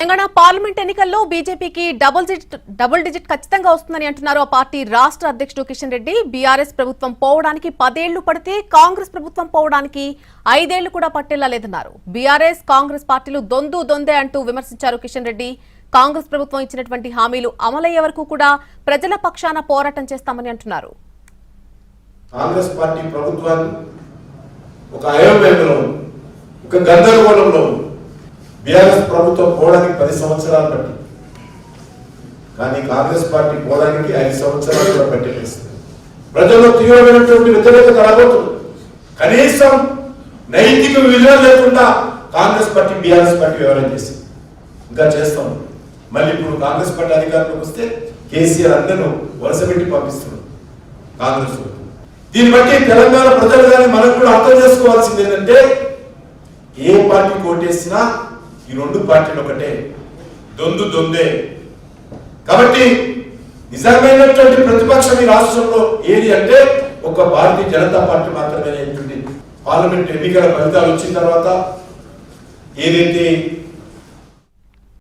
Telangana parliament ఎన్నికల్లో బీజేపీకి double digit ఖచ్చితంగా వస్తుందని అంటున్నారు ఆ పార్టీ రాష్ట్ర అధ్యక్షుడు కిషన్ రెడ్డి. బీఆర్ఎస్ ప్రభుత్వం పోవడానికి 10 ఏళ్లు పడితే కాంగ్రెస్ ప్రభుత్వం పోవడానికి 5 ఏళ్లు కూడా పట్టేలా లేదన్నారు. బీఆర్ఎస్ కాంగ్రెస్ పార్టీలు దొందే అంటూ విమర్శించారు కిషన్ రెడ్డి. కాంగ్రెస్ ప్రభుత్వం ఇచ్చినటువంటి హామీలు అమలయ్యే వరకు కూడా ప్రజల పక్షాన పోరాటం చేస్తామని అంటున్నారు. కాంగ్రెస్ పార్టీ ప్రభుత్వాన్ని ఒక అయోమయంలో ఒక గందరగోళంలో బీఆర్ఎస్ ప్రభుత్వం పోవడానికి 10 సంవత్సరాలు పట్టి, కానీ కాంగ్రెస్ పార్టీ పోవడానికి 5 సంవత్సరాలు కూడా పట్టేస్తుంది. ప్రజల్లో తీవ్రమైనటువంటి వ్యతిరేకత రాబోతుంది. కనీసం నైతిక విలువ లేకుండా కాంగ్రెస్ పార్టీ బీఆర్ఎస్ పార్టీ వ్యవహారం చేసింది. ఇంకా చేస్తాం. మళ్ళీ ఇప్పుడు కాంగ్రెస్ పార్టీ అధికారంలోకి వస్తే కేసీఆర్ అందరూ వరుస పెట్టి పంపిస్తున్నారు కాంగ్రెస్. దీన్ని బట్టి తెలంగాణ ప్రజలు కానీ మనం కూడా అర్థం చేసుకోవాల్సింది ఏంటంటే, ఏ పార్టీ కోటేసినా ఈ 2 పార్టీలు ఒకటే, దొందే. కాబట్టి నిజమైనటువంటి ప్రతిపక్షం ఈ రాష్ట్రంలో ఏది అంటే ఒక భారతీయ జనతా పార్టీ మాత్రమే. పార్లమెంట్ ఎన్నికల ఫలితాలు వచ్చిన తర్వాత ఏదైతే